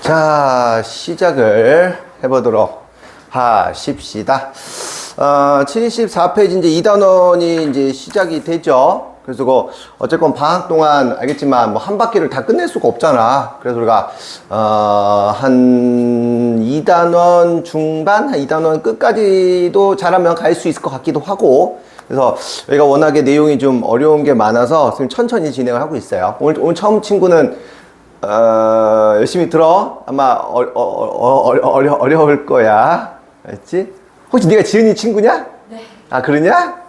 자, 시작을 해보도록 하십시다. 74페이지 이제 2단원이 이제 시작이 되죠. 그래서 어쨌건 방학 동안 알겠지만 뭐 한 바퀴를 다 끝낼 수가 없잖아. 그래서 우리가 한 2단원 중반, 한 2단원 끝까지도 잘하면 갈 수 있을 것 같기도 하고. 그래서 여기가 워낙에 내용이 좀 어려운 게 많아서 지금 천천히 진행을 하고 있어요. 오늘 처음 친구는 열심히 들어. 아마 어려울 거야. 알지? 혹시 네가 지은이 친구냐? 네. 아, 그러냐?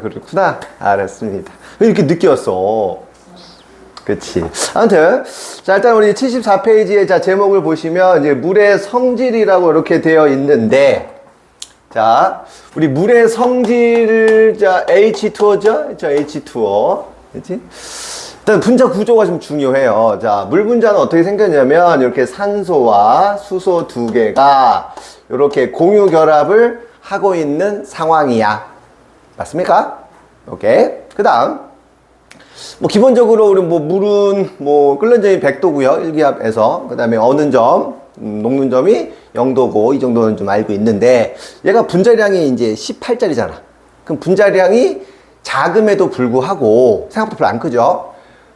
그렇구나. 알았습니다. 왜 이렇게 늦게 왔어? 그치. 아무튼, 자, 일단 우리 74페이지에 자, 제목을 보시면, 이제 물의 성질이라고 이렇게 되어 있는데, 자, 우리 물의 성질, 자, H2O죠? 자, H2O. 그치? 일단 분자 구조가 좀 중요해요. 자, 물 분자는 어떻게 생겼냐면, 이렇게 산소와 수소 두 개가 이렇게 공유 결합을 하고 있는 상황이야. 맞습니까? 오케이. 그 다음. 뭐, 기본적으로 우리 뭐, 물은 뭐, 끓는 점이 100도고요. 일기압에서. 그 다음에 어는 점, 녹는 점이 0도고, 이 정도는 좀 알고 있는데, 얘가 분자량이 이제 18짜리잖아. 그럼 분자량이 작음에도 불구하고, 생각보다 별로 안 크죠?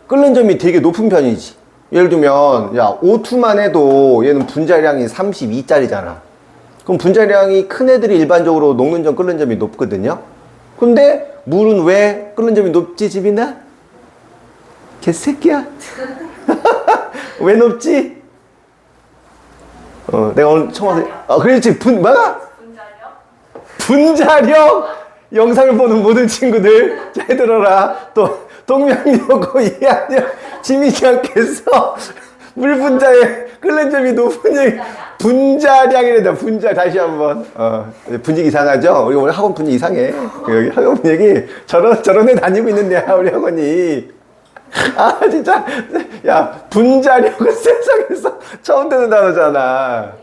끓는 점이 되게 높은 편이지. 예를 들면, 야, O2만 해도 얘는 분자량이 32짜리잖아. 그럼 분자량이 큰 애들이 일반적으로 녹는 점, 끓는 점이 높거든요. 근데 물은 왜 끓는 점이 높지, 지빈아? 개새끼야. 왜 높지? 내가 오늘 처음 와서, 그렇지. 뭐야? 분자력? 영상을 보는 모든 친구들, 잘 들어라. 또, 동명여고 2학년 지민이 형께서 물 분자에 끓는 점이 높은 얘기, 분자량이란다. 분자. 다시 한번. 분위기 이상하죠? 우리 오늘 학원 분위기 이상해. 여기 학원 분위기 저런 애 다니고 있는데, 우리 학원이. 아, 진짜. 야, 분자력은 세상에서 처음 듣는 단어잖아. 나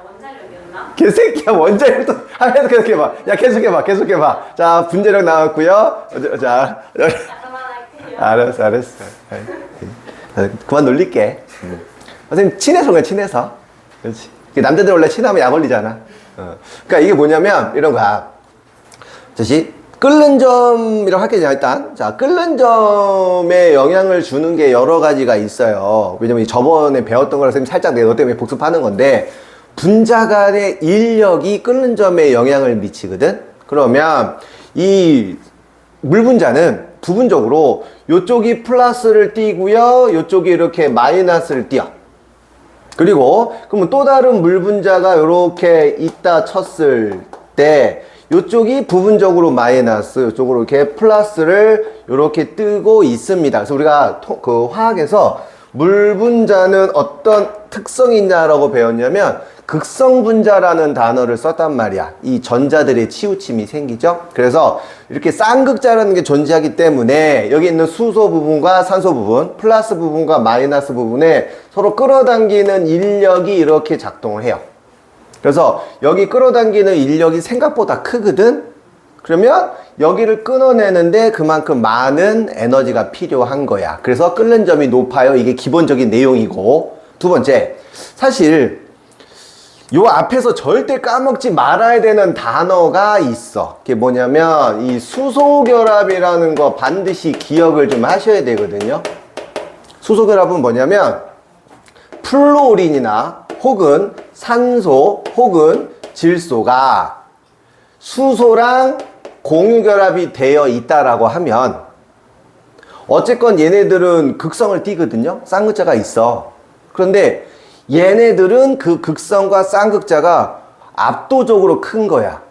원자력이었나? 개새끼야, 원자력도. 계속 해봐. 야, 계속 해봐. 자, 분자력 나왔고요. 자. 알았어. 그만 놀릴게. 선생님, 친해서 그래, 친해서. 그렇지. 남자들 원래 친하면 약 올리잖아. 그러니까 이게 뭐냐면, 이런 거야. 다시, 끓는 점이라고 할게요, 일단. 자, 끓는 점에 영향을 주는 게 여러 가지가 있어요. 왜냐면 저번에 배웠던 거라 선생님 살짝 내가 너 때문에 복습하는 건데, 분자 간의 인력이 끓는 점에 영향을 미치거든? 그러면, 이 물 분자는 부분적으로 요쪽이 플러스를 띄고요, 요쪽이 이렇게 마이너스를 띄어. 그리고 그러면 또 다른 물 분자가 이렇게 있다 쳤을 때 요쪽이 부분적으로 마이너스, 요쪽으로 이렇게 플러스를 이렇게 뜨고 있습니다. 그래서 우리가 그 화학에서 물 분자는 어떤 특성이 있냐라고 배웠냐면 극성 분자라는 단어를 썼단 말이야. 이 전자들의 치우침이 생기죠. 그래서 이렇게 쌍극자라는 게 존재하기 때문에 여기 있는 수소 부분과 산소 부분, 플러스 부분과 마이너스 부분에 서로 끌어당기는 인력이 이렇게 작동을 해요. 그래서 여기 끌어당기는 인력이 생각보다 크거든. 그러면 여기를 끊어내는데 그만큼 많은 에너지가 필요한 거야. 그래서 끓는 점이 높아요. 이게 기본적인 내용이고. 두 번째, 사실 요 앞에서 절대 까먹지 말아야 되는 단어가 있어. 그게 뭐냐면 이 수소결합이라는 거 반드시 기억을 좀 하셔야 되거든요. 수소결합은 뭐냐면 플로린이나 혹은 산소 혹은 질소가 수소랑 공유결합이 되어 있다라고 하면 어쨌건 얘네들은 극성을 띠거든요. 쌍극자가 있어. 그런데 얘네들은 그 극성과 쌍극자가 압도적으로 큰 거야.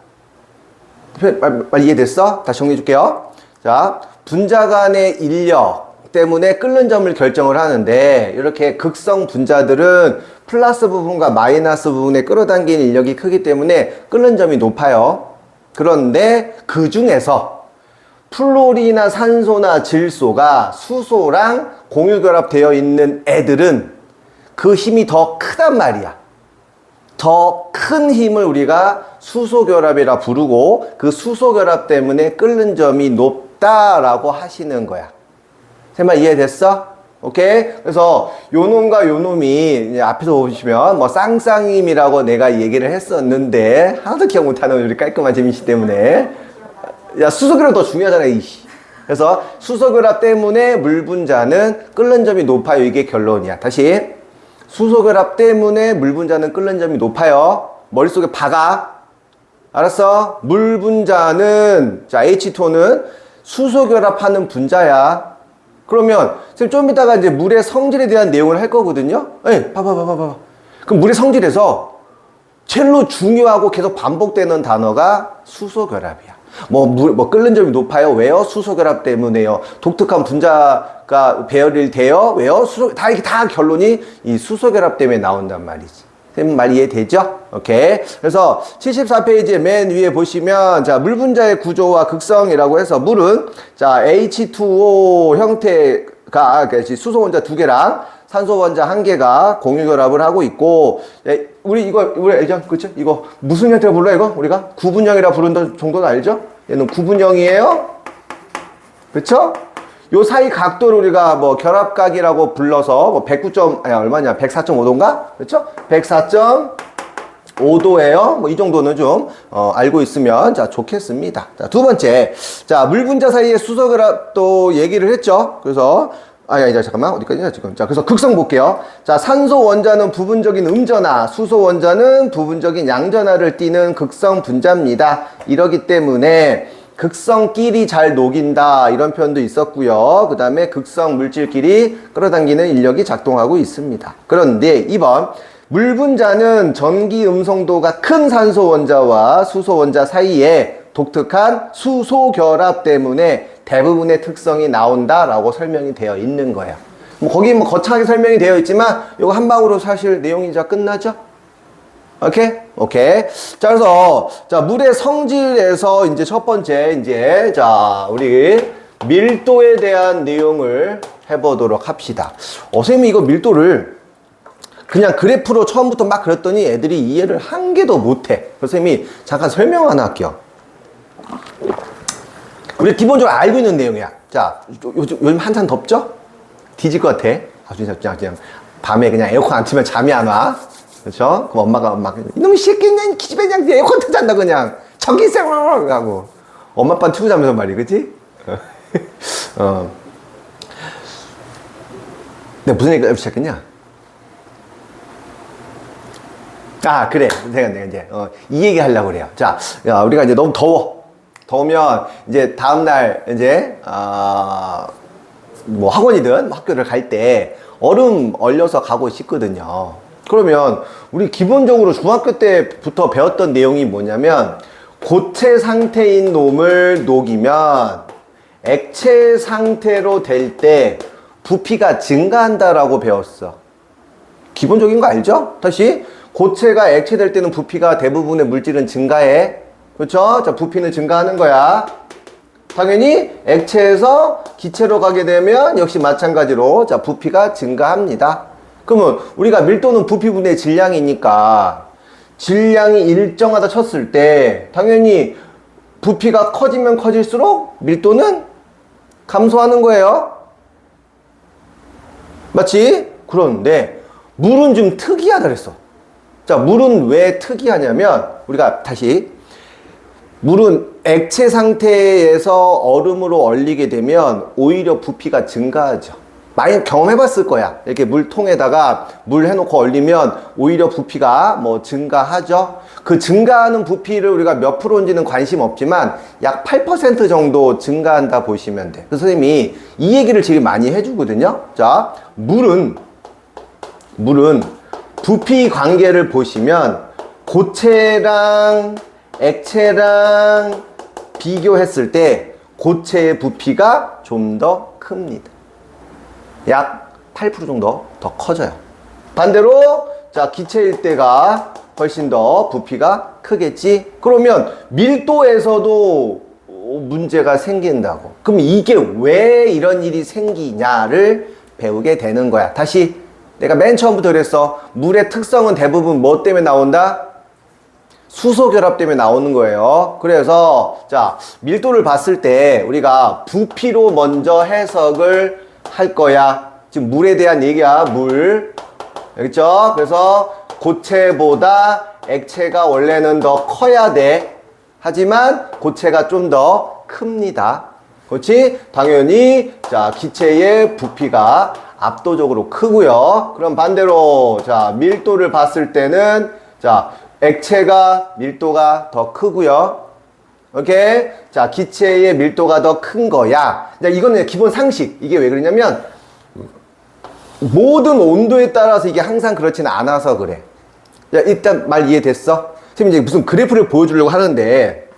빨리 이해됐어? 다시 정리해 줄게요. 자, 분자 간의 인력 때문에 끓는 점을 결정을 하는데 이렇게 극성 분자들은 플러스 부분과 마이너스 부분에 끌어당기는 인력이 크기 때문에 끓는 점이 높아요. 그런데 그 중에서 플로린이나 산소나 질소가 수소랑 공유결합되어 있는 애들은 그 힘이 더 크단 말이야. 더 큰 힘을 우리가 수소결합이라 부르고 그 수소결합 때문에 끓는 점이 높다라고 하시는 거야. 제 말 이해됐어? 오케이? 그래서 요 놈과 요 놈이 이제 앞에서 보시면 뭐 쌍쌍임이라고 내가 얘기를 했었는데 하나도 기억 못하는 우리 깔끔한 재민씨 때문에 야 수소결합 더 중요하잖아 이씨. 그래서 수소결합 때문에 물 분자는 끓는 점이 높아요. 이게 결론이야. 다시 수소결합 때문에 물 분자는 끓는 점이 높아요. 머릿속에 박아. 알았어? 물 분자는 자 H2O는 수소결합하는 분자야. 그러면 선생님 좀 이따가 이제 물의 성질에 대한 내용을 할 거거든요. 예, 봐봐. 그럼 물의 성질에서 제일로 중요하고 계속 반복되는 단어가 수소결합이야. 뭐 끓는 점이 높아요. 왜요? 수소결합 때문에요. 독특한 분자가 배열이 돼요. 왜요? 이게 다 결론이 이 수소결합 때문에 나온단 말이지. 선생님 말 이해되죠? 오케이. 그래서 74페이지에 맨 위에 보시면 자, 물 분자의 구조와 극성이라고 해서 물은 자, H2O 형태가 수소 원자 2개랑 산소 원자 1개가 공유 결합을 하고 있고 우리 알죠? 그쵸? 이거 무슨 형태로 불러 이거? 우리가 구분형이라 부르는 정도는 알죠? 얘는 구분형이에요. 그쵸? 요 사이 각도를 우리가 뭐 결합각이라고 불러서 뭐 104.5도인가? 그쵸? 104.5도예요. 뭐 이 정도는 좀 알고 있으면 자 좋겠습니다. 자, 두 번째. 자, 물 분자 사이의 수소 결합도 얘기를 했죠. 그래서 잠깐만 어디까지냐 지금. 자, 그래서 극성 볼게요. 자, 산소 원자는 부분적인 음전하, 수소 원자는 부분적인 양전하를 띠는 극성 분자입니다. 이러기 때문에 극성끼리 잘 녹인다 이런 표현도 있었고요. 그 다음에 극성 물질끼리 끌어당기는 인력이 작동하고 있습니다. 그런데 2번 물 분자는 전기 음성도가 큰 산소 원자와 수소 원자 사이에 독특한 수소 결합 때문에 대부분의 특성이 나온다라고 설명이 되어 있는 거예요. 거기 거창하게 설명이 되어 있지만 이거 한 방으로 사실 내용이 이제 끝나죠? 오케이. 자, 그래서 자, 물의 성질에서 이제 첫 번째 자, 우리 밀도에 대한 내용을 해보도록 합시다. 선생님이 이거 밀도를 그냥 그래프로 처음부터 막 그렸더니 애들이 이해를 한 개도 못해. 선생님이 잠깐 설명 하나 할게요. 우리 기본적으로 알고 있는 내용이야. 자, 요즘 한참 덥죠? 뒤질 것 같아. 그냥 밤에 그냥 에어컨 안 틀면 잠이 안 와. 그렇죠? 그럼 엄마가 막 이놈의 새끼 그냥 기집애 그냥 에어컨 틀잔다 그냥 전기세 하고 엄마 아빠는 틀고 자면서 말이 그치? 내가 무슨 얘기를 시작했냐? 아, 그래. 내가 이제 이 얘기 하려고 그래요. 자, 우리가 이제 너무 더우면 이제 다음날 이제 뭐 학원이든 학교를 갈 때 얼음 얼려서 가고 싶거든요. 그러면 우리 기본적으로 중학교 때부터 배웠던 내용이 뭐냐면 고체 상태인 놈을 녹이면 액체 상태로 될 때 부피가 증가한다라고 배웠어. 기본적인 거 알죠? 다시 고체가 액체 될 때는 부피가 대부분의 물질은 증가해. 그렇죠? 자, 부피는 증가하는 거야. 당연히 액체에서 기체로 가게 되면 역시 마찬가지로 자, 부피가 증가합니다. 그러면 우리가 밀도는 부피분의 질량이니까 질량이 일정하다 쳤을 때 당연히 부피가 커지면 커질수록 밀도는 감소하는 거예요. 맞지? 그런데 물은 좀 특이하다 그랬어. 자, 물은 왜 특이하냐면 우리가 다시 물은 액체 상태에서 얼음으로 얼리게 되면 오히려 부피가 증가하죠. 많이 경험해 봤을 거야. 이렇게 물통에다가 물 해놓고 얼리면 오히려 부피가 뭐 증가하죠. 그 증가하는 부피를 우리가 몇 프로인지는 관심 없지만 약 8% 정도 증가한다 보시면 돼. 그래서 선생님이 이 얘기를 제일 많이 해주거든요. 자, 물은 부피 관계를 보시면 고체랑 액체랑 비교했을 때 고체의 부피가 좀 더 큽니다. 약 8% 정도 더 커져요. 반대로 자, 기체일 때가 훨씬 더 부피가 크겠지. 그러면 밀도에서도 문제가 생긴다고. 그럼 이게 왜 이런 일이 생기냐를 배우게 되는 거야. 다시 내가 맨 처음부터 그랬어. 물의 특성은 대부분 뭐 때문에 나온다? 수소 결합 때문에 나오는 거예요. 그래서 자, 밀도를 봤을 때 우리가 부피로 먼저 해석을 할 거야. 지금 물에 대한 얘기야. 물. 알겠죠? 그래서 고체보다 액체가 원래는 더 커야 돼. 하지만 고체가 좀 더 큽니다. 그렇지? 당연히 자 기체의 부피가 압도적으로 크고요. 그럼 반대로 자 밀도를 봤을 때는 자 액체가 밀도가 더 크고요. 오케이? 자 기체의 밀도가 더 큰 거야. 자 이거는 기본 상식. 이게 왜 그러냐면 모든 온도에 따라서 이게 항상 그렇지는 않아서 그래. 자 일단 말 이해됐어? 지금 이제 무슨 그래프를 보여주려고 하는데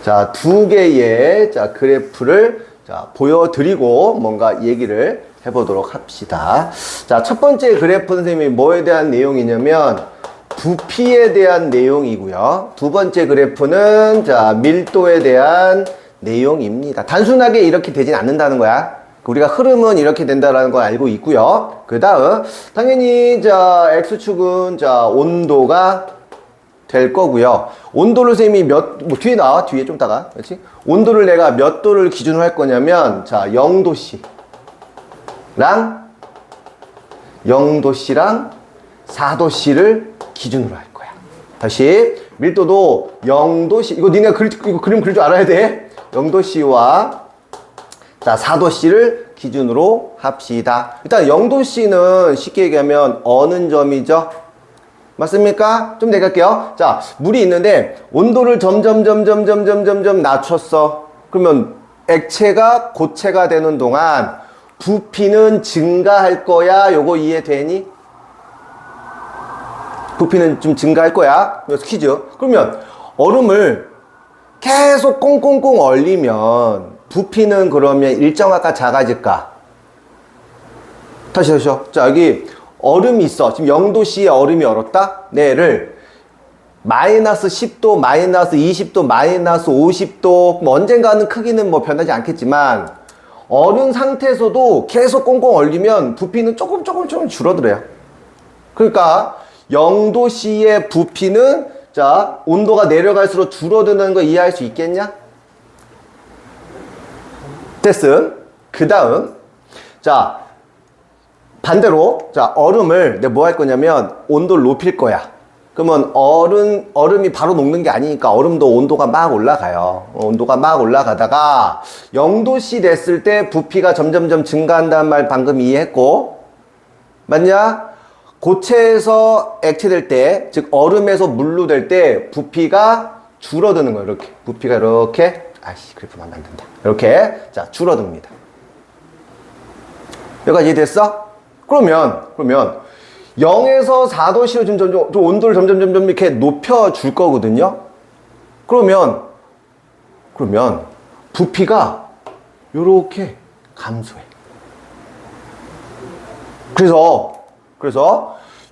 자, 두 개의 자, 그래프를 자, 보여드리고 뭔가 얘기를 해보도록 합시다. 자, 첫 번째 그래프 선생님이 뭐에 대한 내용이냐면 부피에 대한 내용이고요. 두 번째 그래프는 자, 밀도에 대한 내용입니다. 단순하게 이렇게 되진 않는다는 거야. 우리가 흐름은 이렇게 된다는 걸 알고 있고요. 그 다음 당연히 자, X축은 자, 온도가 될 거고요. 온도를 선생님이 뭐 뒤에 나와? 뒤에 좀 따가. 그렇지? 온도를 내가 몇 도를 기준으로 할 거냐면, 자, 0도씨랑 4도씨를 기준으로 할 거야. 다시, 밀도도 0도씨, 이거 니네가 이거 그림 그릴 줄 알아야 돼. 0도씨와 자, 4도씨를 기준으로 합시다. 일단 0도씨는 쉽게 얘기하면 어느 점이죠? 맞습니까? 좀 내갈게요. 자, 물이 있는데 온도를 점점 낮췄어. 그러면 액체가 고체가 되는 동안 부피는 증가할 거야. 요거 이해되니? 부피는 좀 증가할 거야. 그래서 퀴즈. 그러면 얼음을 계속 꽁꽁꽁 얼리면 부피는 그러면 일정하가 작아질까? 다시요. 자, 여기 얼음이 있어. 지금 0도씨에 얼음이 얼었다? 네를 마이너스 10도, 마이너스 20도, 마이너스 50도, 뭐 언젠가는 크기는 뭐 변하지 않겠지만, 얼은 상태에서도 계속 꽁꽁 얼리면 부피는 조금 줄어들어요. 그러니까 0도씨의 부피는 자, 온도가 내려갈수록 줄어드는 거 이해할 수 있겠냐? 됐음. 그 다음, 자, 반대로 자 얼음을 내가 뭐 할 거냐면 온도를 높일 거야. 그러면 얼음이 바로 녹는 게 아니니까 얼음도 온도가 막 올라가요. 온도가 막 올라가다가 0도씨 됐을 때 부피가 점점점 증가한다는 말 방금 이해했고 맞냐? 고체에서 액체 될 때, 즉 얼음에서 물로 될 때 부피가 줄어드는 거예요. 이렇게 부피가 이렇게 그래프만 만든다. 이렇게 자 줄어듭니다. 여기까지 이해됐어? 그러면 0에서 4도씨로 점점 온도를 점점 이렇게 높여줄 거거든요. 그러면 부피가 요렇게 감소해. 그래서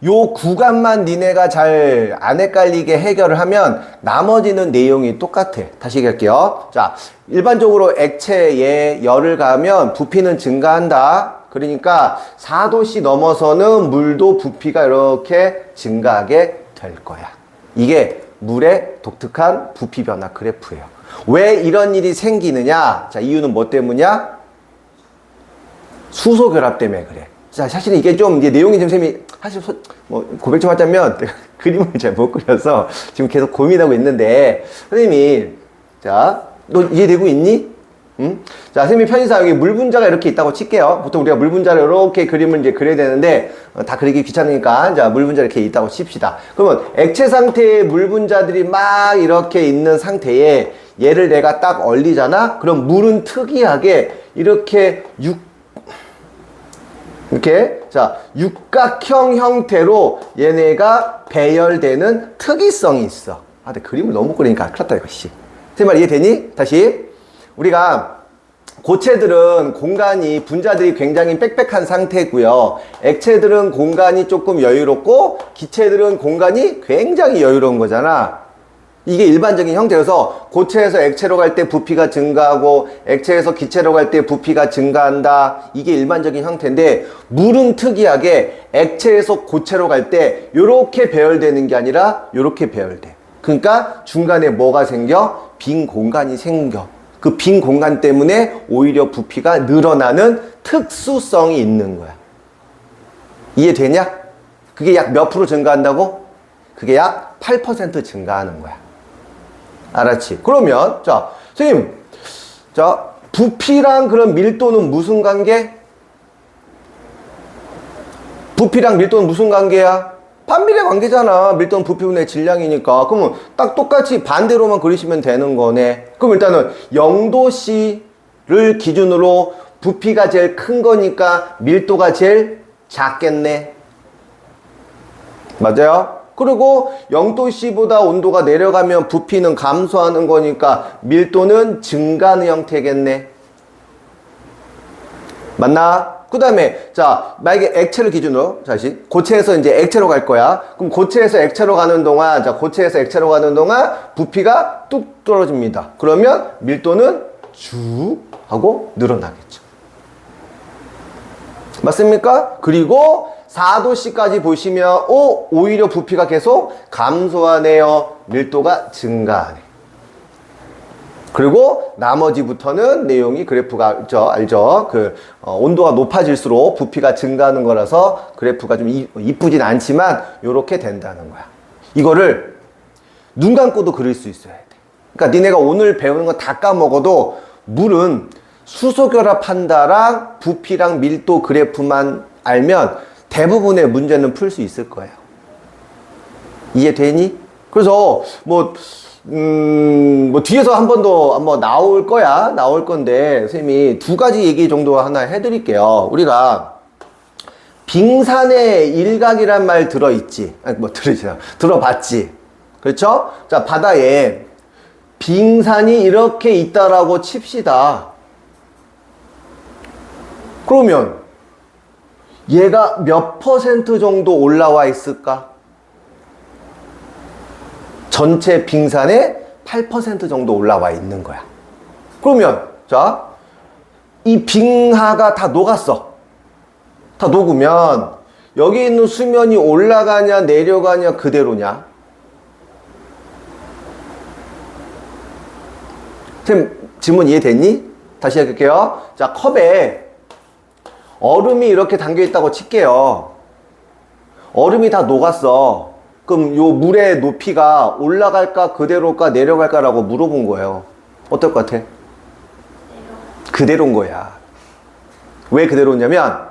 요 구간만 니네가 잘 안 헷갈리게 해결을 하면 나머지는 내용이 똑같아. 다시 얘기할게요. 자, 일반적으로 액체에 열을 가하면 부피는 증가한다. 그러니까 4도씨 넘어서는 물도 부피가 이렇게 증가하게 될 거야. 이게 물의 독특한 부피 변화 그래프예요. 왜 이런 일이 생기느냐? 자, 이유는 뭐 때문이야? 수소 결합 때문에 그래. 자, 사실은 이게 좀 이제 내용이 좀 사실 뭐 고백 좀 하자면 내가 그림을 잘 못 그려서 지금 계속 고민하고 있는데 선생님이 자, 너 이해되고 있니? 응? 자, 선생님이 편의상 여기 물 분자가 이렇게 있다고 칠게요. 보통 우리가 물 분자를 이렇게 그림을 이제 그려야 되는데 다 그리기 귀찮으니까 자, 물 분자 이렇게 있다고 칩시다. 그러면 액체 상태의 물 분자들이 막 이렇게 있는 상태에 얘를 내가 딱 얼리잖아? 그럼 물은 특이하게 이렇게 자, 육각형 형태로 얘네가 배열되는 특이성이 있어. 근데 그림을 너무 그리니까 큰일 났다, 이거, 제 말 이해되니? 다시. 우리가 고체들은 공간이 분자들이 굉장히 빽빽한 상태고요. 액체들은 공간이 조금 여유롭고 기체들은 공간이 굉장히 여유로운 거잖아. 이게 일반적인 형태여서 고체에서 액체로 갈 때 부피가 증가하고 액체에서 기체로 갈 때 부피가 증가한다. 이게 일반적인 형태인데 물은 특이하게 액체에서 고체로 갈 때 이렇게 배열되는 게 아니라 이렇게 배열돼. 그러니까 중간에 뭐가 생겨? 빈 공간이 생겨. 그 빈 공간 때문에 오히려 부피가 늘어나는 특수성이 있는 거야. 이해되냐? 그게 약 몇 프로 증가한다고? 그게 약 8% 증가하는 거야. 알았지? 그러면 자, 선생님, 자, 부피랑 그런 밀도는 무슨 관계? 부피랑 밀도는 무슨 관계야? 반비례 관계잖아. 밀도는 부피분의 질량이니까. 그러면 딱 똑같이 반대로만 그리시면 되는 거네. 그럼 일단은 0도씨를 기준으로 부피가 제일 큰 거니까 밀도가 제일 작겠네. 맞아요? 그리고 0도씨보다 온도가 내려가면 부피는 감소하는 거니까 밀도는 증가하는 형태겠네. 맞나? 그 다음에, 자, 만약에 액체를 기준으로, 다시, 고체에서 이제 액체로 갈 거야. 그럼 고체에서 액체로 가는 동안, 자, 고체에서 액체로 가는 동안 부피가 뚝 떨어집니다. 그러면 밀도는 쭉 하고 늘어나겠죠. 맞습니까? 그리고 4도씨까지 보시면, 오히려 부피가 계속 감소하네요. 밀도가 증가하네. 그리고 나머지부터는 내용이 그래프가 알죠? 온도가 높아질수록 부피가 증가하는 거라서 그래프가 좀 이쁘진 않지만 요렇게 된다는 거야. 이거를 눈 감고도 그릴 수 있어야 돼. 그러니까 니네가 오늘 배우는 거 다 까먹어도 물은 수소결합한다랑 부피랑 밀도 그래프만 알면 대부분의 문제는 풀 수 있을 거예요. 이해되니? 그래서 뭐 뒤에서 한 번 더 나올 거야. 나올 건데, 선생님이 두 가지 얘기 정도 하나 해드릴게요. 우리가 빙산의 일각이란 말 들어있지? 아니, 들어봤지? 그렇죠? 자, 바다에 빙산이 이렇게 있다라고 칩시다. 그러면 얘가 몇 퍼센트 정도 올라와 있을까? 전체 빙산의 8% 정도 올라와 있는 거야. 그러면 자, 이 빙하가 다 녹았어. 다 녹으면 여기 있는 수면이 올라가냐 내려가냐 그대로냐? 선생님 질문 이해됐니? 다시 해볼게요. 자, 컵에 얼음이 이렇게 담겨 있다고 칠게요. 얼음이 다 녹았어. 그럼 요 물의 높이가 올라갈까 그대로일까 내려갈까라고 물어본 거예요. 어떨 것 같아? 그대로인 거야. 왜 그대로냐면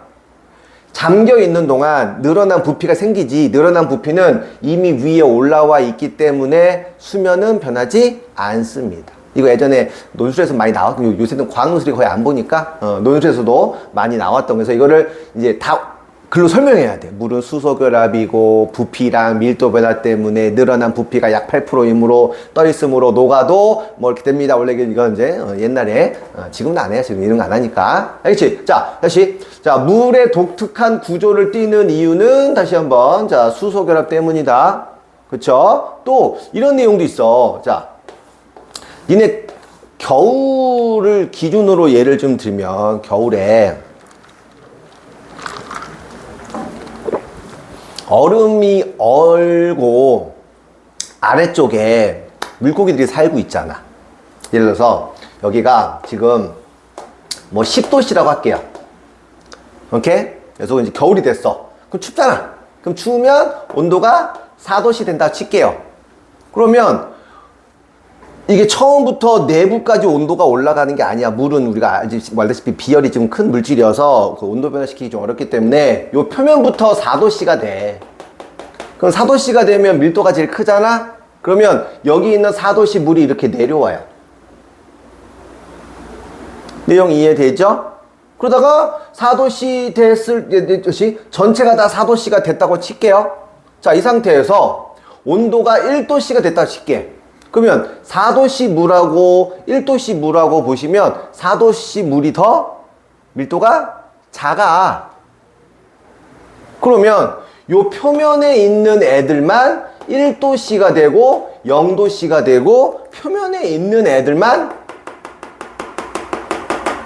잠겨 있는 동안 늘어난 부피가 생기지, 늘어난 부피는 이미 위에 올라와 있기 때문에 수면은 변하지 않습니다. 이거 예전에 논술에서 많이 나왔고, 요새는 과학논술이 거의 안 보니까 논술에서도 많이 나왔던 거에서 이거를 이제 다 글로 설명해야 돼. 물은 수소결합이고 부피랑 밀도 변화 때문에 늘어난 부피가 약 8%이므로 떠있으므로 녹아도 뭐 이렇게 됩니다. 원래 이건 이제 옛날에 지금은 안 해요. 지금 이런 거 안 하니까. 알겠지? 자, 다시. 자, 물의 독특한 구조를 띠는 이유는 다시 한번 자, 수소결합 때문이다. 그쵸? 또 이런 내용도 있어. 자, 니네 겨울을 기준으로 예를 좀 들면 겨울에 얼음이 얼고 아래쪽에 물고기들이 살고 있잖아. 예를 들어서 여기가 지금 뭐 10도씨라고 할게요. 오케이? 그래서 이제 겨울이 됐어. 그럼 춥잖아. 그럼 추우면 온도가 4도씨 된다 칠게요. 그러면 이게 처음부터 내부까지 온도가 올라가는 게 아니야. 물은 우리가 알다시피 비열이 좀 큰 물질이어서 그 온도 변화시키기 좀 어렵기 때문에 요 표면부터 4도씨가 돼. 그럼 4도씨가 되면 밀도가 제일 크잖아? 그러면 여기 있는 4도씨 물이 이렇게 내려와요. 내용 이해되죠? 그러다가 4도씨 전체가 다 4도씨가 됐다고 칠게요. 자, 이 상태에서 온도가 1도씨가 됐다고 칠게. 그러면 4도씨 물하고 1도씨 물하고 보시면 4도씨 물이 더 밀도가 작아. 그러면 요 표면에 있는 애들만 1도씨가 되고 0도씨가 되고 표면에 있는 애들만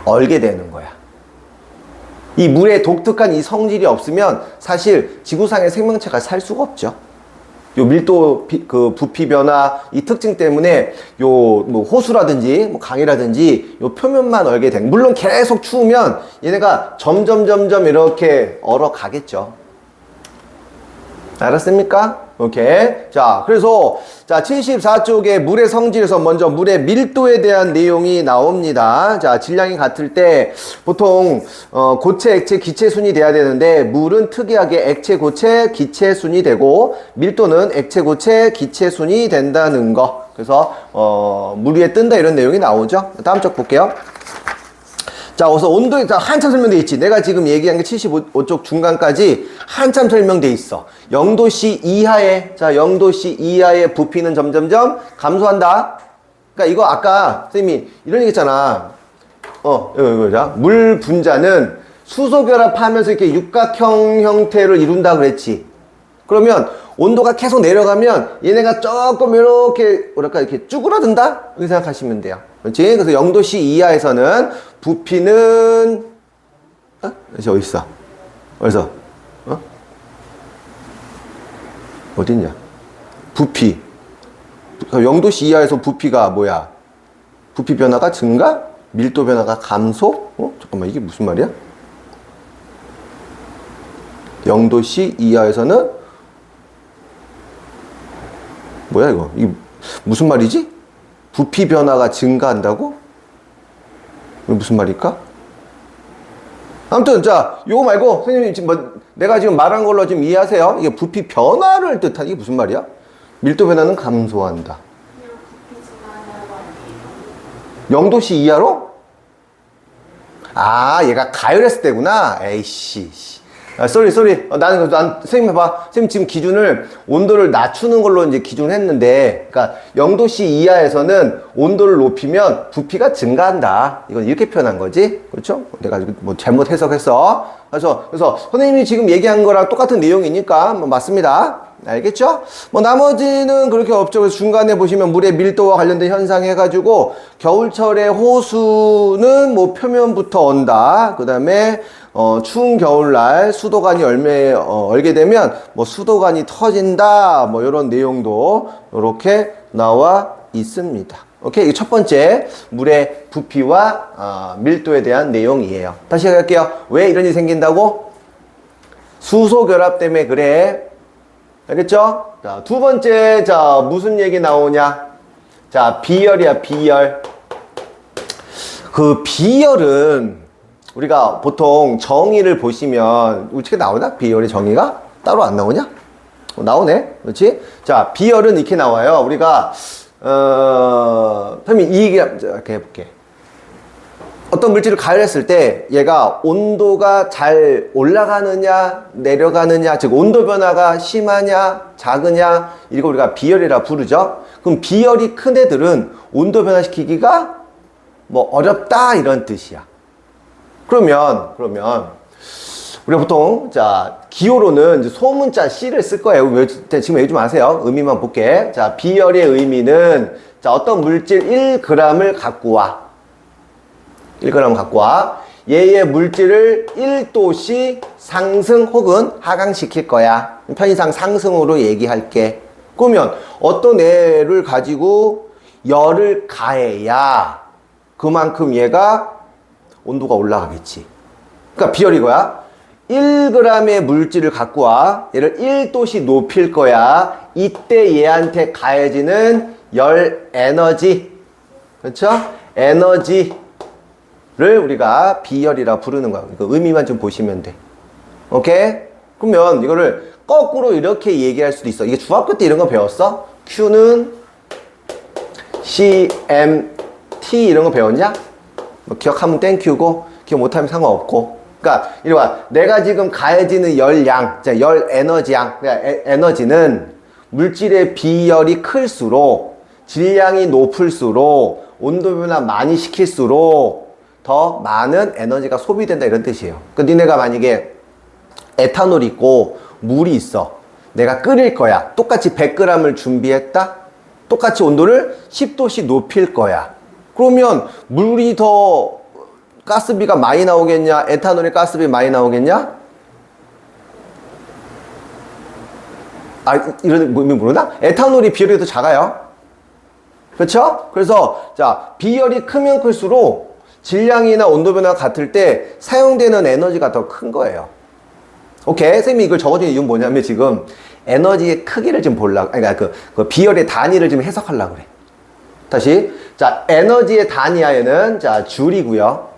얼게 되는 거야. 이 물의 독특한 이 성질이 없으면 사실 지구상의 생명체가 살 수가 없죠. 요 밀도 그 부피 변화 이 특징 때문에 요 뭐 호수라든지 뭐 강이라든지 요 표면만 얼게 된. 물론 계속 추우면 얘네가 점점 이렇게 얼어 가겠죠. 알았습니까? 오케이. 자, 그래서, 자, 74쪽에 물의 성질에서 먼저 물의 밀도에 대한 내용이 나옵니다. 자, 질량이 같을 때 보통, 고체, 액체, 기체 순이 돼야 되는데, 물은 특이하게 액체, 고체, 기체 순이 되고, 밀도는 액체, 고체, 기체 순이 된다는 거. 그래서, 물 위에 뜬다 이런 내용이 나오죠. 다음 쪽 볼게요. 자, 우선 온도에 한참 설명돼 있지. 내가 지금 얘기한 게 75쪽 중간까지 한참 설명돼 있어. 0도씨 이하에, 자, 0도씨 이하의 부피는 점점점 감소한다. 그러니까 이거 아까 선생님이 이런 얘기 했잖아. 이거, 자, 물 분자는 수소 결합하면서 이렇게 육각형 형태를 이룬다 그랬지. 그러면 온도가 계속 내려가면 얘네가 조금 이렇게, 뭐랄까, 이렇게 쭈그라든다? 이렇게 생각하시면 돼요. 그렇지? 그래서 0도씨 이하에서는 부피는, 어디 있어? 어디서? 어딨냐? 부피. 0도씨 이하에서 부피가 뭐야? 부피 변화가 증가? 밀도 변화가 감소? 잠깐만, 이게 무슨 말이야? 0도씨 이하에서는 뭐야 이거? 이게 무슨 말이지? 부피 변화가 증가한다고? 이게 무슨 말일까? 아무튼 자, 요거 말고 선생님 지금 뭐 내가 지금 말한 걸로 좀 이해하세요. 이게 부피 변화를 뜻한 이게 무슨 말이야? 밀도 변화는 감소한다. 그냥 부피 증가하는 거 아니에요? 0도씨 이하로? 아, 얘가 가열했을 때구나. 에이씨. 쏘리. 난 선생님 해봐. 선생님 지금 기준을 온도를 낮추는 걸로 이제 기준을 했는데, 그러니까 0도씨 이하에서는 온도를 높이면 부피가 증가한다. 이건 이렇게 표현한 거지. 그렇죠? 내가 뭐 잘못 해석했어. 그래서 선생님이 지금 얘기한 거랑 똑같은 내용이니까 뭐 맞습니다. 알겠죠? 뭐 나머지는 그렇게 없죠. 그래서 중간에 보시면 물의 밀도와 관련된 현상 해가지고 겨울철에 호수는 뭐 표면부터 온다. 그 다음에 추운 겨울날 수도관이 얼게 되면 뭐 수도관이 터진다. 뭐 이런 내용도 이렇게 나와 있습니다. 오케이, 이게 첫 번째 물의 부피와 밀도에 대한 내용이에요. 다시 할게요. 왜 이런 일이 생긴다고? 수소 결합 때문에 그래. 알겠죠? 자, 두 번째, 자, 무슨 얘기 나오냐? 자, 비열이야, 비열. 그 비열은 우리가 보통 정의를 보시면 어떻게 나오나? 비열의 정의가? 따로 안 나오냐? 나오네. 그렇지? 자, 비열은 이렇게 나와요. 우리가 선생님 이 얘기 이렇게 해볼게. 어떤 물질을 가열했을 때 얘가 온도가 잘 올라가느냐 내려가느냐, 즉 온도 변화가 심하냐 작으냐, 이거 우리가 비열이라 부르죠. 그럼 비열이 큰 애들은 온도 변화시키기가 뭐 어렵다 이런 뜻이야. 그러면 우리가 보통 자 기호로는 이제 소문자 C를 쓸 거예요. 지금 외우지 마세요. 의미만 볼게. 자, 비열의 의미는 자 어떤 물질 1g을 갖고 와. 1g 갖고 와. 얘의 물질을 1도씩 상승 혹은 하강시킬 거야. 편의상 상승으로 얘기할게. 그러면 어떤 애를 가지고 열을 가해야 그만큼 얘가 온도가 올라가겠지. 그러니까 비열 이거야. 1g의 물질을 갖고 와. 얘를 1도씩 높일 거야. 이때 얘한테 가해지는 열 에너지. 그렇죠? 에너지를 우리가 비열이라 부르는 거야. 그 의미만 좀 보시면 돼. 오케이? 그러면 이거를 거꾸로 이렇게 얘기할 수도 있어. 이게 중학교 때 이런 거 배웠어? Q는 CMT 이런 거 배웠냐? 뭐 기억하면 땡큐고 기억 못하면 상관없고. 그러니까 이리 와. 내가 지금 가해지는 열량, 열 에너지양. 그러니까 에너지는 물질의 비열이 클수록 질량이 높을수록 온도 변화 많이 시킬수록 더 많은 에너지가 소비된다 이런 뜻이에요. 그러니까 니네가 만약에 에탄올 있고 물이 있어. 내가 끓일 거야. 똑같이 100g을 준비했다. 똑같이 온도를 10도씩 높일 거야. 그러면 물이 더 가스비가 많이 나오겠냐? 에탄올이 가스비 많이 나오겠냐? 이런 의미 모르나? 에탄올이 비열이 더 작아요. 그렇죠? 그래서 자, 비열이 크면 클수록 질량이나 온도 변화가 같을 때 사용되는 에너지가 더 큰 거예요. 오케이. 선생님이 이걸 적어준 이유는 뭐냐면 지금 에너지의 크기를 좀 보려고, 그러니까 그 비열의 단위를 좀 해석하려고 그래. 다시. 자, 에너지의 단위야, 얘는. 자, 줄이고요.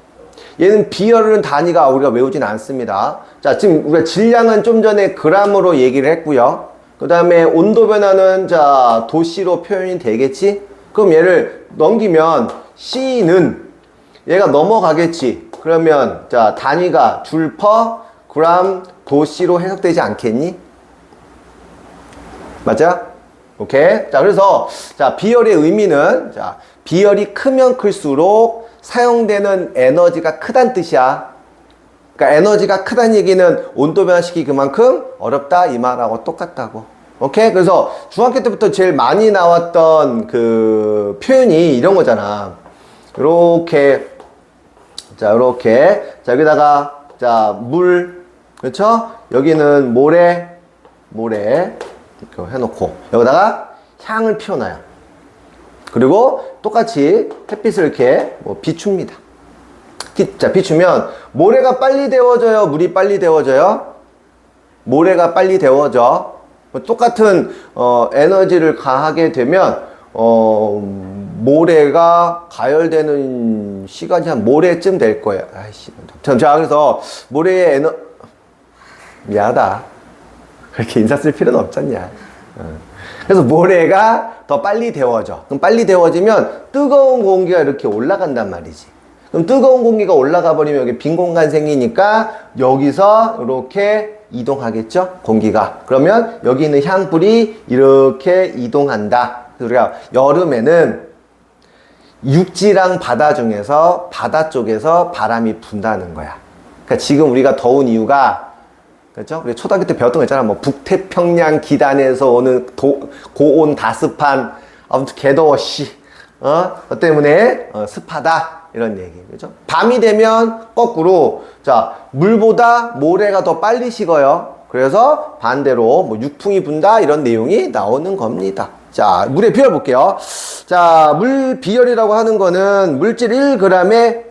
얘는 비열은 단위가 우리가 외우진 않습니다. 자, 지금 우리가 질량은 좀 전에 그람으로 얘기를 했고요. 그 다음에 온도 변화는 자, 도씨로 표현이 되겠지? 그럼 얘를 넘기면 C는 얘가 넘어가겠지. 그러면 자, 단위가 줄 퍼 그람 도씨로 해석되지 않겠니? 맞아? 오케이. 자, 그래서 자, 비열의 의미는 자, 비열이 크면 클수록 사용되는 에너지가 크다는 뜻이야. 그러니까 에너지가 크다는 얘기는 온도 변화시키기 그만큼 어렵다 이 말하고 똑같다고. 오케이? 그래서 중학교 때부터 제일 많이 나왔던 그 표현이 이런 거잖아. 요렇게. 자, 요렇게. 자, 여기다가 자, 물. 그렇죠? 여기는 모래. 이렇게 해놓고 여기다가 향을 피워놔요. 그리고 똑같이 햇빛을 이렇게 뭐 비춥니다. 자, 비추면 모래가 빨리 데워져요? 물이 빨리 데워져요? 모래가 빨리 데워져. 똑같은 에너지를 가하게 되면 모래가 가열되는 시간이 한 모레쯤 될 거예요. 아이씨. 자, 그래서 모래의 미안하다. 그렇게 인사 쓸 필요는 없잖냐. 그래서 모래가 더 빨리 데워져. 그럼 빨리 데워지면 뜨거운 공기가 이렇게 올라간단 말이지. 그럼 뜨거운 공기가 올라가 버리면 여기 빈 공간 생기니까 여기서 이렇게 이동하겠죠? 공기가. 그러면 여기 있는 향불이 이렇게 이동한다. 그래서 우리가 여름에는 육지랑 바다 중에서 바다 쪽에서 바람이 분다는 거야. 그러니까 지금 우리가 더운 이유가 그렇죠? 우리 초등학교 때 배웠던 거 있잖아. 뭐 북태평양 기단에서 오는 고온 다습한 아무튼 개더워 씨. 때문에 습하다 이런 얘기. 그렇죠? 밤이 되면 거꾸로 자, 물보다 모래가 더 빨리 식어요. 그래서 반대로 뭐 육풍이 분다 이런 내용이 나오는 겁니다. 자, 물의 비열 볼게요. 자, 물 비열이라고 하는 거는 물질 1g의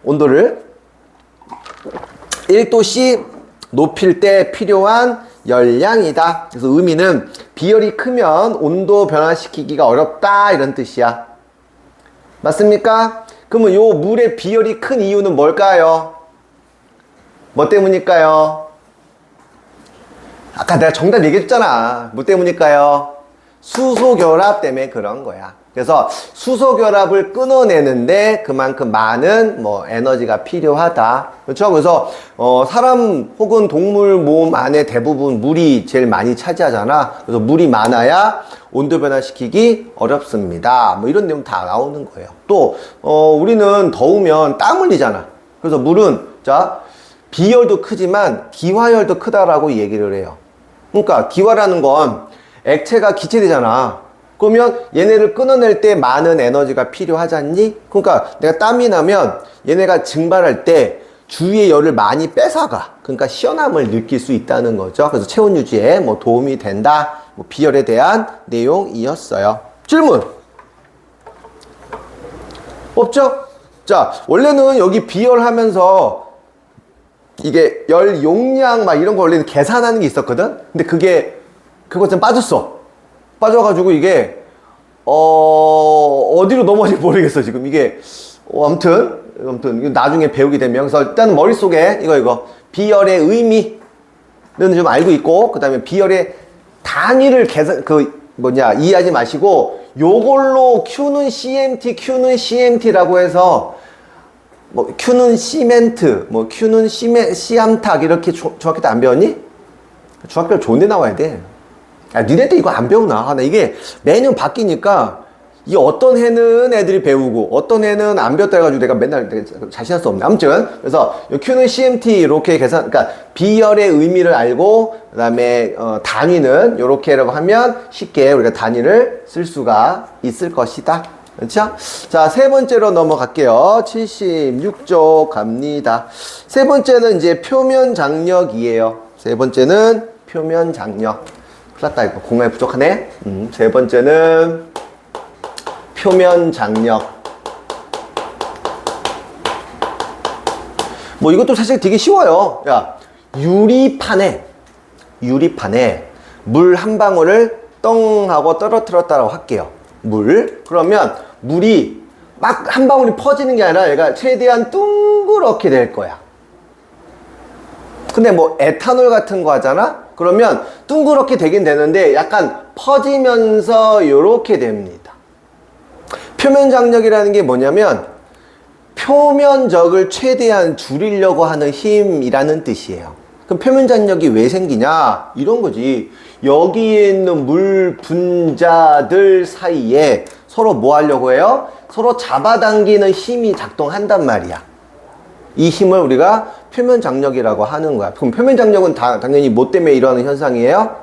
온도를 1도씨 높일 때 필요한 열량이다. 그래서 의미는 비열이 크면 온도 변화시키기가 어렵다 이런 뜻이야. 맞습니까? 그러면 요 물의 비열이 큰 이유는 뭘까요? 뭐 때문일까요? 아까 내가 정답 얘기했잖아. 뭐 때문일까요? 수소결합 때문에 그런 거야. 그래서 수소결합을 끊어내는데 그만큼 많은 뭐 에너지가 필요하다. 그렇죠? 그래서 사람 혹은 동물 몸 안에 대부분 물이 제일 많이 차지하잖아. 그래서 물이 많아야 온도 변화시키기 어렵습니다. 뭐 이런 내용 다 나오는 거예요. 또 우리는 더우면 땀 흘리잖아. 그래서 물은 자, 비열도 크지만 기화열도 크다라고 얘기를 해요. 그러니까 기화라는 건 액체가 기체되잖아. 그러면 얘네를 끊어낼 때 많은 에너지가 필요하잖니? 그러니까 내가 땀이 나면 얘네가 증발할 때 주위의 열을 많이 뺏어가. 그러니까 시원함을 느낄 수 있다는 거죠. 그래서 체온 유지에 뭐 도움이 된다. 뭐 비열에 대한 내용이었어요. 질문 없죠? 자, 원래는 여기 비열하면서 이게 열 용량 막 이런 거 원래는 계산하는 게 있었거든? 근데 그거 좀 빠졌어. 빠져가지고 이게 어디로 넘어질지 모르겠어 지금 이게 아무튼 나중에 배우게 되면 그래서 일단 머릿속에 이거 비열의 의미는 좀 알고 있고 그 다음에 비열의 단위를 이해하지 마시고 요걸로 Q는 CMT라고 해서 뭐 Q는 시멘트 뭐 Q는 시암탉 이렇게 중학교 때 안 배웠니? 중학교 좋은 데 나와야 돼. 야, 니네들 이거 안 배우나? 나 이게 매년 바뀌니까 이 어떤 해는 애들이 배우고 어떤 해는 안 배웠다 해가지고 내가 맨날 자신할 수 없네. 아무튼 그래서 Q는 CMT 이렇게 그러니까 비열의 의미를 알고 그 다음에 단위는 이렇게라고 하면 쉽게 우리가 단위를 쓸 수가 있을 것이다. 그렇죠? 자, 세 번째로 넘어갈게요. 76쪽 갑니다. 세 번째는 이제 표면 장력이에요. 세 번째는 표면 장력. 큰일 났다, 이거. 공간이 부족하네. 세 번째는 표면 장력. 뭐 이것도 사실 되게 쉬워요. 야, 유리판에 물 한 방울을 똥 하고 떨어뜨렸다고 할게요. 물. 그러면 물이 막 한 방울이 퍼지는 게 아니라 얘가 최대한 둥그렇게 될 거야. 근데 뭐 에탄올 같은 거 하잖아? 그러면 둥그렇게 되긴 되는데 약간 퍼지면서 요렇게 됩니다. 표면 장력이라는 게 뭐냐면 표면적을 최대한 줄이려고 하는 힘이라는 뜻이에요. 그럼 표면 장력이 왜 생기냐? 이런 거지. 여기에 있는 물 분자들 사이에 서로 뭐 하려고 해요? 서로 잡아당기는 힘이 작동한단 말이야. 이 힘을 우리가 표면 장력이라고 하는 거야. 그럼 표면 장력은 당연히 뭐 때문에 일어나는 현상이에요?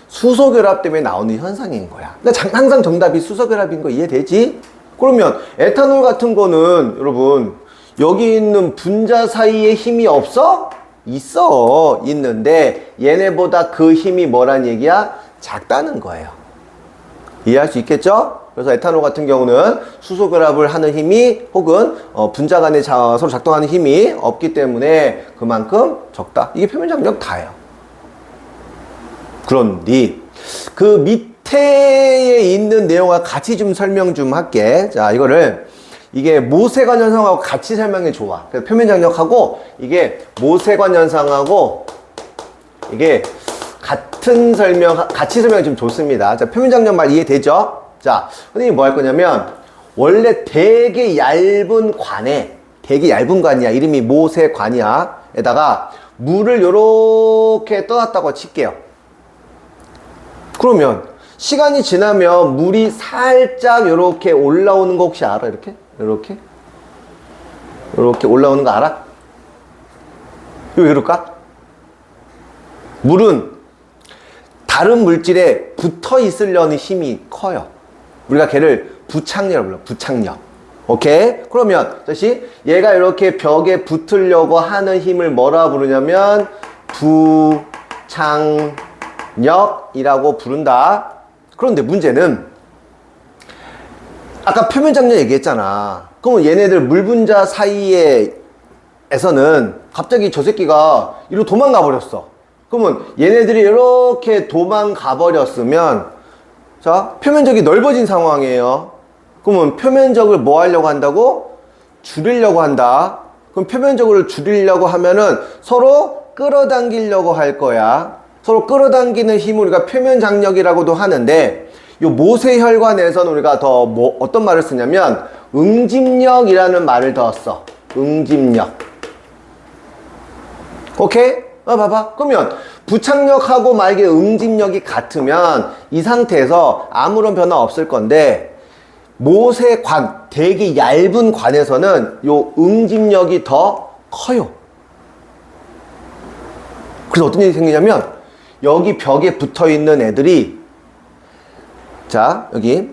수소결합 때문에 나오는 현상인 거야. 그러니까 항상 정답이 수소결합인 거 이해되지? 그러면 에탄올 같은 거는 여러분 여기 있는 분자 사이에 힘이 없어? 있어. 있는데 얘네보다 그 힘이 뭐란 얘기야? 작다는 거예요. 이해할 수 있겠죠? 그래서 에탄올 같은 경우는 수소결합을 하는 힘이 혹은 분자 간에 서로 작동하는 힘이 없기 때문에 그만큼 적다. 이게 표면 장력 다예요. 그런데 그 밑에 있는 내용과 같이 좀 설명 좀 할게. 자, 이게 모세관 현상하고 같이 설명해 좋아. 그래서 표면 장력하고 이게 모세관 현상하고 이게 같이 설명이 좀 좋습니다. 자, 표면 장력 말 이해되죠? 자, 선생님이 뭐 할 거냐면 원래 되게 얇은 관이야. 이름이 모세관이야. 에다가 물을 요렇게 떠났다고 칠게요. 그러면 시간이 지나면 물이 살짝 요렇게 올라오는 거 혹시 알아? 이렇게 올라오는 거 알아? 왜 이럴까? 물은 다른 물질에 붙어 있으려는 힘이 커요. 우리가 걔를 부착력이라고 불러. 부착력. 오케이? 그러면 다시 얘가 이렇게 벽에 붙으려고 하는 힘을 뭐라 부르냐면 부착력이라고 부른다. 그런데 문제는 아까 표면 장력 얘기했잖아. 그러면 얘네들 물 분자 사이에서는 갑자기 저 새끼가 이리로 도망가 버렸어. 그러면 얘네들이 이렇게 도망가 버렸으면 자, 표면적이 넓어진 상황이에요. 그러면 표면적을 뭐 하려고 한다고? 줄이려고 한다. 그럼 표면적을 줄이려고 하면은 서로 끌어당기려고 할 거야. 서로 끌어당기는 힘을 우리가 표면 장력이라고도 하는데 요 모세혈관에서는 우리가 더 어떤 말을 쓰냐면 응집력이라는 말을 더 써. 응집력. 오케이? 봐봐. 그러면 부착력하고 만약에 응집력이 같으면 이 상태에서 아무런 변화 없을 건데 모세관, 되게 얇은 관에서는 요 응집력이 더 커요. 그래서 어떤 일이 생기냐면 여기 벽에 붙어 있는 애들이 자, 여기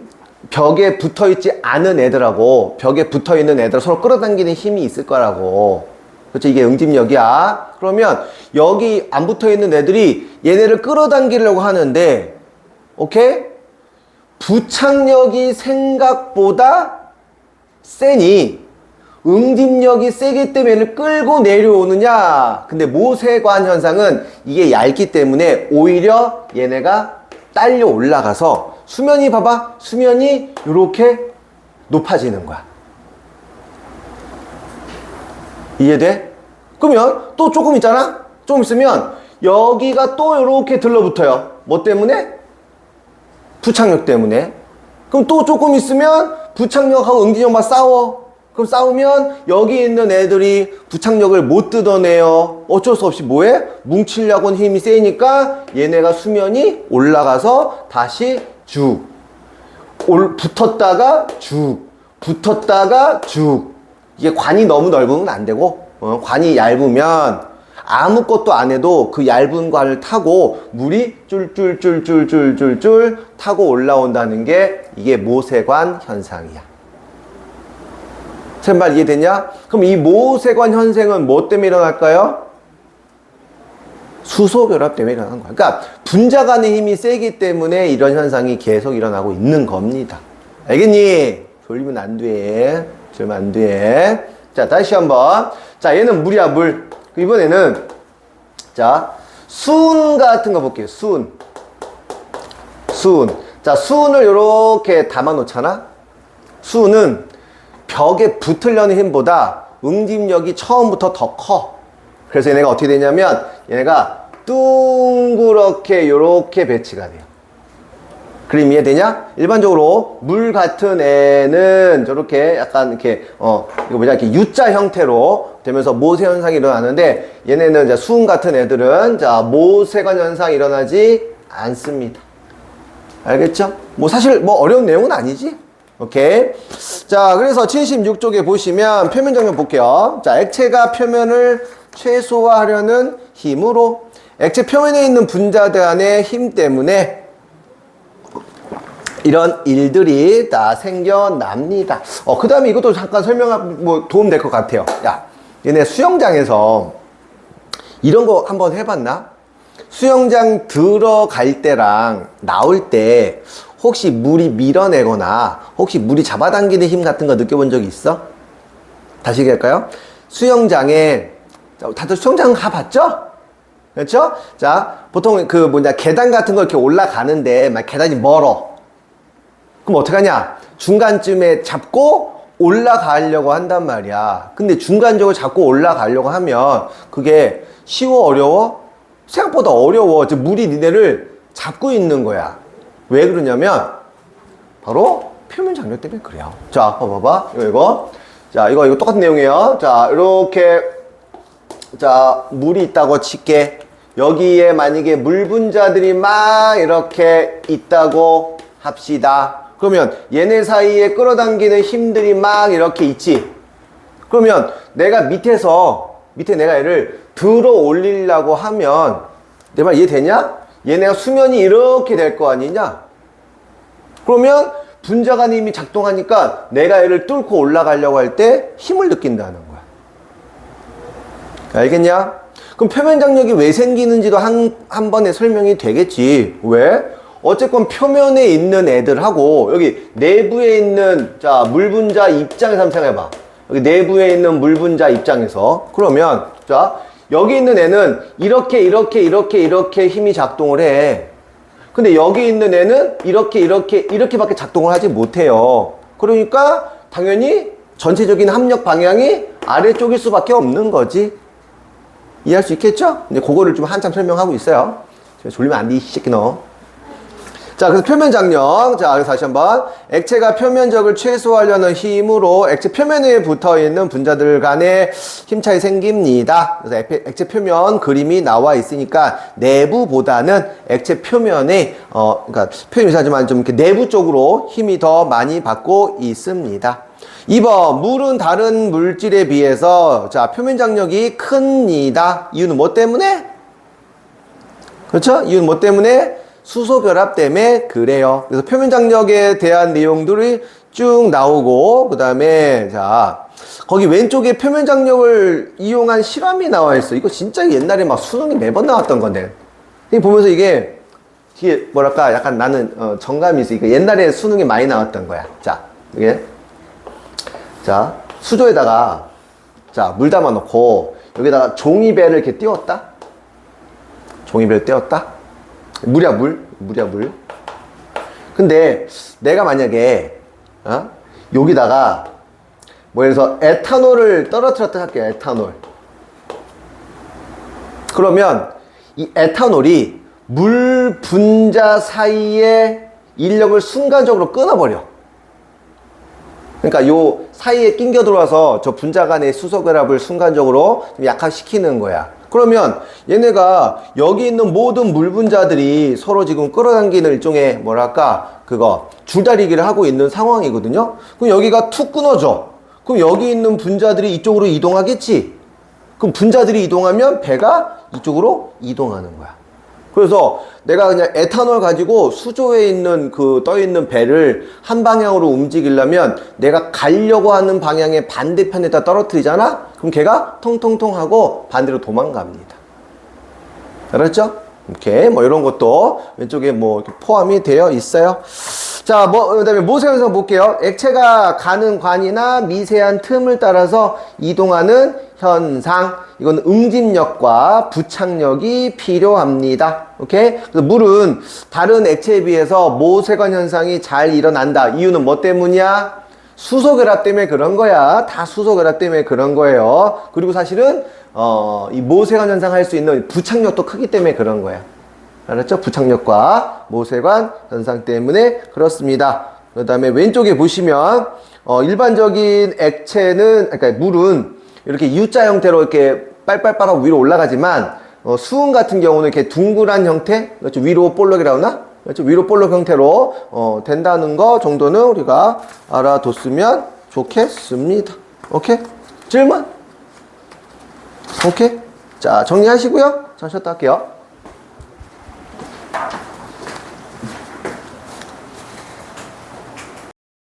벽에 붙어 있지 않은 애들하고 벽에 붙어 있는 애들 서로 끌어당기는 힘이 있을 거라고. 그렇죠? 이게 응집력이야. 그러면 여기 안 붙어 있는 애들이 얘네를 끌어당기려고 하는데, 오케이? 부착력이 생각보다 세니 응집력이 세기 때문에 얘를 끌고 내려오느냐? 근데 모세관 현상은 이게 얇기 때문에 오히려 얘네가 딸려 올라가서 수면이 봐봐. 수면이 이렇게 높아지는 거야. 이해돼? 그러면 또 조금 있잖아? 조금 있으면 여기가 또 이렇게 들러붙어요. 뭐 때문에? 부착력 때문에. 그럼 또 조금 있으면 부착력하고 응집력만 싸워. 그럼 싸우면 여기 있는 애들이 부착력을 못 뜯어내요. 어쩔 수 없이 뭐해? 뭉치려고는 힘이 세니까 얘네가 수면이 올라가서 다시 쭉 붙었다가 쭉 붙었다가 쭉. 이게 관이 너무 넓으면 안 되고 관이 얇으면 아무것도 안 해도 그 얇은 관을 타고 물이 쫄쫄쫄쫄쫄쫄쫄 타고 올라온다는 게 이게 모세관 현상이야. 제 말 이해되냐? 그럼 이 모세관 현상은 뭐 때문에 일어날까요? 수소 결합 때문에 일어나는 거야. 그러니까 분자 간의 힘이 세기 때문에 이런 현상이 계속 일어나고 있는 겁니다. 알겠니? 졸리면 안 돼. 졸리면 안 돼. 자, 다시 한번. 자, 얘는 물이야, 물. 이번에는 자, 수은 같은 거 볼게요. 수은. 수은. 자, 수은을 이렇게 담아 놓잖아. 수은은 벽에 붙으려는 힘보다 응집력이 처음부터 더 커. 그래서 얘네가 어떻게 되냐면 얘네가 둥그렇게 요렇게 배치가 돼요. 그림 이해되냐? 일반적으로 물 같은 애는 저렇게 약간 이렇게 이거 뭐냐 이렇게 U자 형태로 되면서 모세 현상이 일어나는데 얘네는 이제 수은 같은 애들은 자 모세관 현상이 일어나지 않습니다. 알겠죠? 뭐 사실 뭐 어려운 내용은 아니지. 오케이. 자, 그래서 76쪽에 보시면 표면 장면 볼게요. 자, 액체가 표면을 최소화하려는 힘으로 액체 표면에 있는 분자들 간의 힘 때문에 이런 일들이 다 생겨납니다. 그 다음에 이것도 잠깐 뭐 도움 될 것 같아요. 야, 얘네 수영장에서 이런 거 한번 해봤나? 수영장 들어갈 때랑 나올 때 혹시 물이 밀어내거나 혹시 물이 잡아당기는 힘 같은 거 느껴본 적 있어? 다시 얘기할까요? 수영장에 다들 수영장 가봤죠? 그렇죠? 자, 보통 그 계단 같은 거 이렇게 올라가는데 막 계단이 멀어. 그럼 어떡하냐? 중간쯤에 잡고 올라가려고 한단 말이야. 근데 중간적으로 잡고 올라가려고 하면 그게 쉬워, 어려워? 생각보다 어려워. 물이 니네를 잡고 있는 거야. 왜 그러냐면 바로 표면 장력 때문에 그래요. 자, 봐봐. 이거. 자, 이거 똑같은 내용이에요. 자, 이렇게 자, 물이 있다고 칠게. 여기에 만약에 물 분자들이 막 이렇게 있다고 합시다. 그러면 얘네 사이에 끌어당기는 힘들이 막 이렇게 있지. 그러면 내가 밑에 내가 얘를 들어 올리려고 하면 내 말 이해되냐? 얘네가 수면이 이렇게 될 거 아니냐? 그러면 분자 간의 힘이 작동하니까 내가 얘를 뚫고 올라가려고 할 때 힘을 느낀다는 거야. 알겠냐? 그럼 표면 장력이 왜 생기는지도 한 번에 설명이 되겠지. 왜? 어쨌건 표면에 있는 애들하고 여기 내부에 있는 자 물 분자 입장에서 한번 생각해봐. 여기 내부에 있는 물 분자 입장에서 그러면 자 여기 있는 애는 이렇게 힘이 작동을 해. 근데 여기 있는 애는 이렇게밖에 작동을 하지 못해요. 그러니까 당연히 전체적인 합력 방향이 아래쪽일 수밖에 없는 거지. 이해할 수 있겠죠? 근데 그거를 좀 한참 설명하고 있어요. 졸리면 안 돼, 이 새끼 너. 자, 그래서 표면 장력. 자, 그래서 다시 한번. 액체가 표면적을 최소화하려는 힘으로 액체 표면에 붙어 있는 분자들 간의 힘 차이 생깁니다. 그래서 액체 표면 그림이 나와 있으니까 내부보다는 액체 표면에, 그러니까 표현이 이상하지만 좀 이렇게 내부 쪽으로 힘이 더 많이 받고 있습니다. 2번, 물은 다른 물질에 비해서, 자, 표면 장력이 큽니다. 이유는 뭐 때문에? 그렇죠? 이유는 뭐 때문에? 수소 결합 때문에 그래요. 그래서 표면 장력에 대한 내용들이 쭉 나오고, 그 다음에, 자, 거기 왼쪽에 표면 장력을 이용한 실험이 나와 있어. 이거 진짜 옛날에 막 수능이 매번 나왔던 건데. 보면서 이게, 뒤에 뭐랄까, 약간 나는, 정감이 있으니까 옛날에 수능이 많이 나왔던 거야. 자, 이게. 자, 수조에다가, 자, 물 담아 놓고, 여기다가 종이배를 이렇게 띄웠다? 종이배를 띄웠다? 물이야, 물. 근데 내가 만약에, 여기다가, 뭐, 예를 들어서 에탄올을 떨어뜨렸다 할게요, 에탄올. 그러면 이 에탄올이 물 분자 사이에 인력을 순간적으로 끊어버려. 그러니까 요 사이에 낑겨 들어와서 저 분자 간의 수소 결합을 순간적으로 좀 약화시키는 거야. 그러면 얘네가 여기 있는 모든 물 분자들이 서로 지금 끌어당기는 일종의 뭐랄까 그거 줄다리기를 하고 있는 상황이거든요. 그럼 여기가 툭 끊어져. 그럼 여기 있는 분자들이 이쪽으로 이동하겠지. 그럼 분자들이 이동하면 배가 이쪽으로 이동하는 거야. 그래서 내가 그냥 에탄올 가지고 수조에 있는 그 떠있는 배를 한 방향으로 움직이려면 내가 가려고 하는 방향의 반대편에다 떨어뜨리잖아? 그럼 걔가 통통통 하고 반대로 도망갑니다. 알았죠? 이렇게 뭐 이런 것도 왼쪽에 뭐 이렇게 포함이 되어 있어요. 자, 그다음에 모세 현상 볼게요. 액체가 가는 관이나 미세한 틈을 따라서 이동하는 현상. 이건 응집력과 부착력이 필요합니다. 오케이? 그래서 물은 다른 액체에 비해서 모세관 현상이 잘 일어난다. 이유는 뭐 때문이야? 수소결합 때문에 그런 거야. 다 수소결합 때문에 그런 거예요. 그리고 사실은 이 모세관 현상 할 수 있는 부착력도 크기 때문에 그런 거야. 알았죠? 부착력과 모세관 현상 때문에 그렇습니다. 그 다음에 왼쪽에 보시면 일반적인 액체는, 그러니까 물은 이렇게 U자 형태로 이렇게 빨빨빨하고 위로 올라가지만 수은 같은 경우는 이렇게 둥그란 형태, 그렇죠? 위로 볼록이라고 하나? 그렇죠? 위로 볼록 형태로 된다는 거 정도는 우리가 알아뒀으면 좋겠습니다. 오케이? 질문? 오케이? 자, 정리하시고요. 자, 쉬었다 할게요.